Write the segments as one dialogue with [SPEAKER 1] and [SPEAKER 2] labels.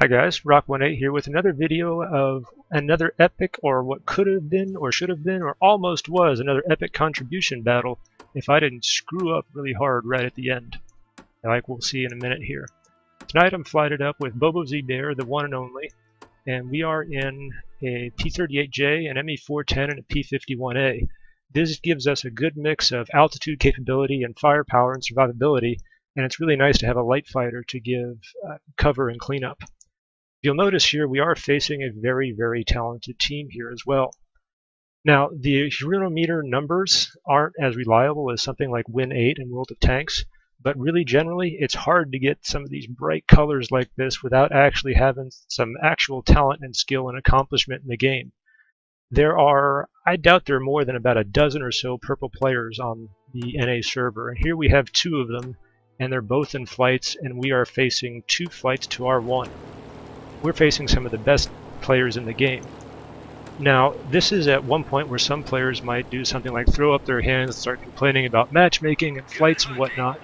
[SPEAKER 1] Hi guys, Rock18 here with another video of another epic, or what could have been, or should have been, or almost was another epic contribution battle if I didn't screw up really hard right at the end, like we'll see in a minute here. Tonight I'm flighted up with Bobo Z Bear, the one and only, and we are in a P-38J, an ME-410, and a P-51A. This gives us a good mix of altitude capability and firepower and survivability, and it's really nice to have a light fighter to give cover and cleanup. You'll notice here we are facing a very, very talented team here as well. Now, the Heurometer numbers aren't as reliable as something like Win 8 and World of Tanks, but really generally it's hard to get some of these bright colors like this without actually having some actual talent and skill and accomplishment in the game. I doubt there are more than about a dozen or so purple players on the NA server, and here we have two of them, and they're both in flights, and we are facing two flights to R1. We're facing some of the best players in the game. Now, this is at one point where some players might do something like throw up their hands and start complaining about matchmaking and flights and whatnot.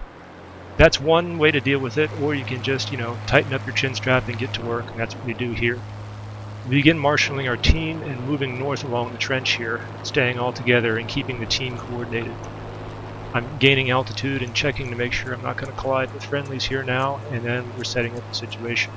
[SPEAKER 1] That's one way to deal with it, or you can just, tighten up your chin strap and get to work, and that's what we do here. We begin marshaling our team and moving north along the trench here, staying all together and keeping the team coordinated. I'm gaining altitude and checking to make sure I'm not going to collide with friendlies here now, and then we're setting up the situation.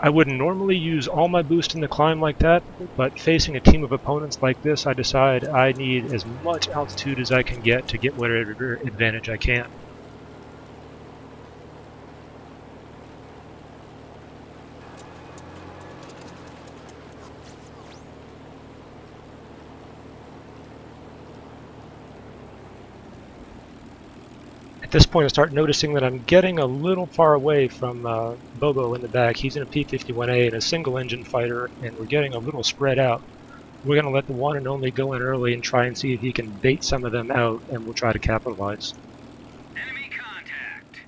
[SPEAKER 1] I wouldn't normally use all my boost in the climb like that, but facing a team of opponents like this, I decide I need as much altitude as I can get to get whatever advantage I can. At this point I start noticing that I'm getting a little far away from Bobo in the back. He's in a P-51A and a single engine fighter, and we're getting a little spread out. We're going to let the one and only go in early and try and see if he can bait some of them out, and we'll try to capitalize.
[SPEAKER 2] Enemy contact.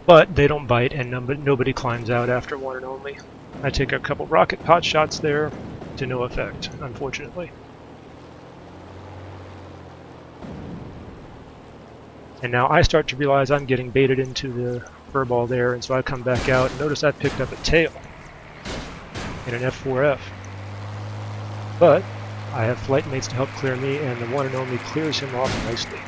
[SPEAKER 1] But they don't bite, and nobody climbs out after one and only. I take a couple rocket pot shots there to no effect, unfortunately. And now I start to realize I'm getting baited into the furball there, and so I come back out and notice I picked up a tail in an F4F. But I have flight mates to help clear me, and the one and only clears him off nicely.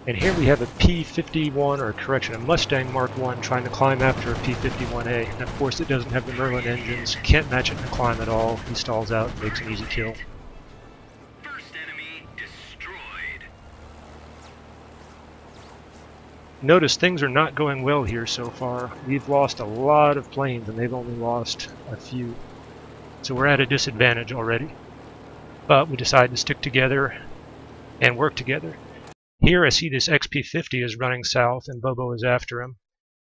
[SPEAKER 1] And here we have a P-51, or correction, a Mustang Mark I trying to climb after a P-51A. And of course it doesn't have the Merlin engines, can't match it in the climb at all. He stalls out and makes an easy kill.
[SPEAKER 2] First enemy destroyed.
[SPEAKER 1] Notice things are not going well here so far. We've lost a lot of planes and they've only lost a few. So we're at a disadvantage already. But we decide to stick together and work together. Here I see this XP-50 is running south and Bobo is after him.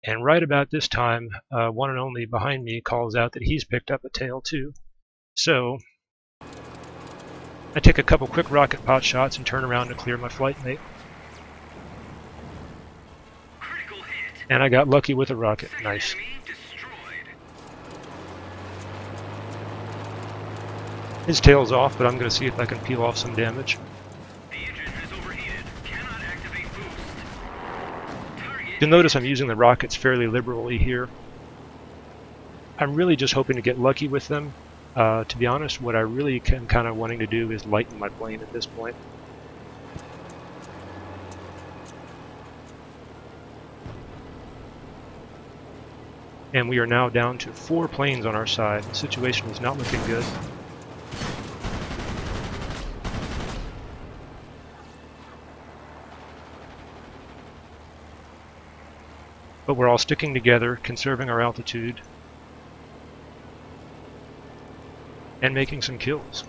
[SPEAKER 1] And right about this time, one and only behind me calls out that he's picked up a tail too. So I take a couple quick rocket pot shots and turn around to clear my flight mate.
[SPEAKER 2] Critical hit.
[SPEAKER 1] And I got lucky with a rocket. Nice.
[SPEAKER 2] Enemy destroyed.
[SPEAKER 1] His tail's off, but I'm going to see if I can peel off some damage. You'll notice I'm using the rockets fairly liberally here. I'm really just hoping to get lucky with them. To be honest, what I really am kind of wanting to do is lighten my plane at this point. And we are now down to 4 planes on our side. The situation is not looking good. But we're all sticking together, conserving our altitude, and making some kills.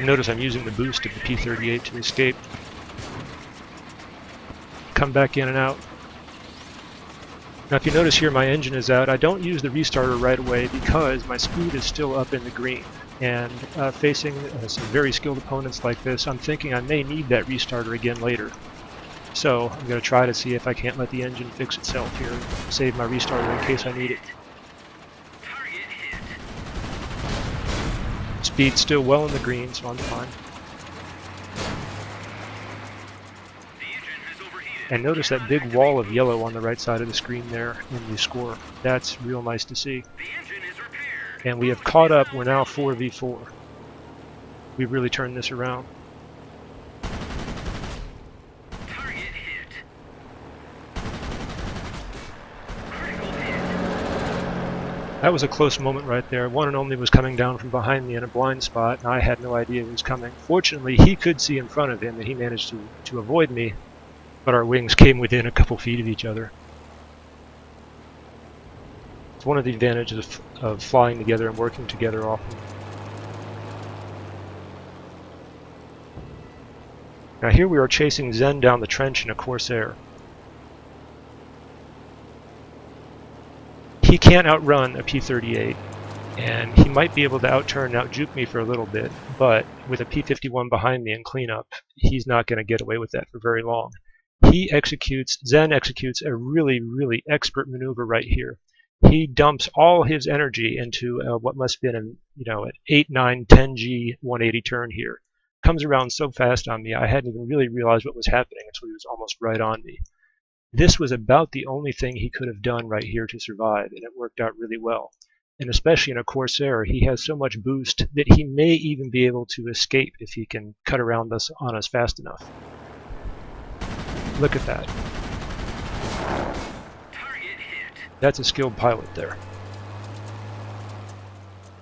[SPEAKER 1] Notice I'm using the boost of the P-38 to escape. Come back in and out. Now if you notice here my engine is out, I don't use the restarter right away because my speed is still up in the green. And facing some very skilled opponents like this, I'm thinking I may need that restarter again later. So I'm going to try to see if I can't let the engine fix itself here and save my restarter in case I need it.
[SPEAKER 2] Target hit.
[SPEAKER 1] Speed's still well in the green, so I'm fine.
[SPEAKER 2] The engine has overheated.
[SPEAKER 1] And notice that big wall of yellow on the right side of the screen there in the score. That's real nice to see.
[SPEAKER 2] The engine is repaired.
[SPEAKER 1] And we have caught up. We're now 4v4. We've really turned this around.
[SPEAKER 2] Target hit. Critical hit.
[SPEAKER 1] That was a close moment right there. One and only was coming down from behind me in a blind spot, and I had no idea it was coming. Fortunately, he could see in front of him, and he managed to avoid me, but our wings came within a couple feet of each other. It's one of the advantages of flying together and working together often. Now here we are chasing Zen down the trench in a Corsair. He can't outrun a P-38, and he might be able to outturn and outjuke me for a little bit, but with a P-51 behind me in cleanup, he's not going to get away with that for very long. Zen executes a really, really expert maneuver right here. He dumps all his energy into what must have been an 8, 9, 10G 180 turn here. Comes around so fast on me, I hadn't even really realized what was happening until he was almost right on me. This was about the only thing he could have done right here to survive, and it worked out really well. And especially in a Corsair, he has so much boost that he may even be able to escape if he can cut around us on us fast enough. Look at that.
[SPEAKER 2] Target hit.
[SPEAKER 1] That's a skilled pilot there.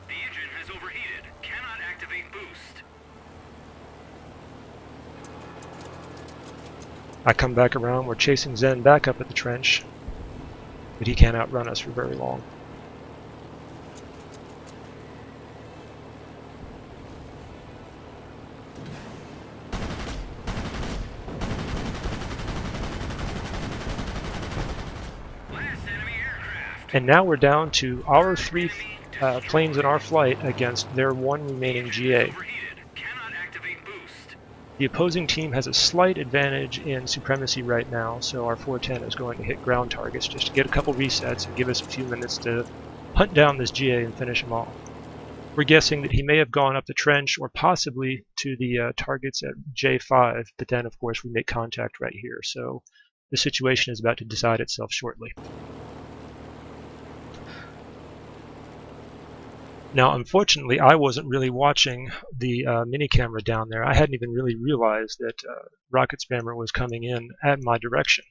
[SPEAKER 2] The engine has overheated. Cannot activate boost.
[SPEAKER 1] I come back around, we're chasing Zen back up at the trench, but he can't outrun us for very long.
[SPEAKER 2] Last enemy aircraft.
[SPEAKER 1] And now we're down to our 3 planes in our flight against their 1 remaining GA.
[SPEAKER 2] Overheated. Cannot activate boost.
[SPEAKER 1] The opposing team has a slight advantage in supremacy right now, so our 410 is going to hit ground targets just to get a couple resets and give us a few minutes to hunt down this GA and finish him off. We're guessing that he may have gone up the trench or possibly to the targets at J5, but then of course we make contact right here, so the situation is about to decide itself shortly. Now, unfortunately, I wasn't really watching the mini camera down there. I hadn't even really realized that Rocket Spammer was coming in at my direction.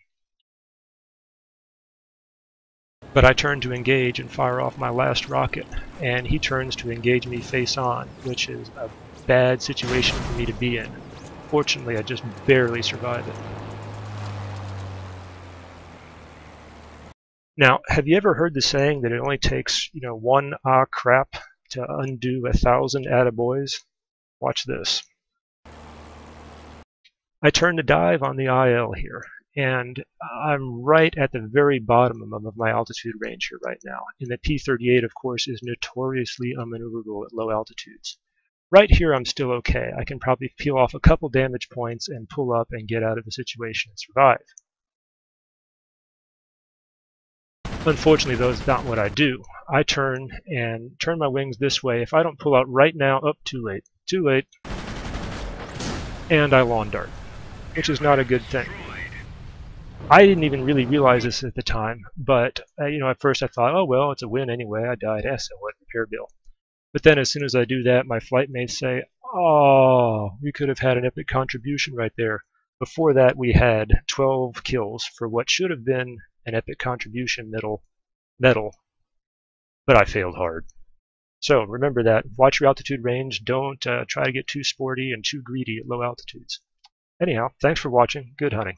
[SPEAKER 1] But I turned to engage and fire off my last rocket, and he turns to engage me face on, which is a bad situation for me to be in. Fortunately, I just barely survived it. Now, have you ever heard the saying that it only takes, one crap to undo 1,000 attaboys? Watch this. I turn to dive on the IL here, and I'm right at the very bottom of my altitude range here right now. And the P-38, of course, is notoriously unmaneuverable at low altitudes. Right here, I'm still okay. I can probably peel off a couple damage points and pull up and get out of the situation and survive. Unfortunately, though, it's not what I do. I turn my wings this way. If I don't pull out right now, too late. Too late. And I lawn dart, which is not a good thing. I didn't even really realize this at the time, but at first I thought, oh well, it's a win anyway. I died. So what? Repair bill. But then as soon as I do that, my flight mates say, oh, we could have had an epic contribution right there. Before that, we had 12 kills for what should have been an epic contribution medal, but I failed hard. So remember that. Watch your altitude range. Don't try to get too sporty and too greedy at low altitudes. Anyhow, thanks for watching. Good hunting.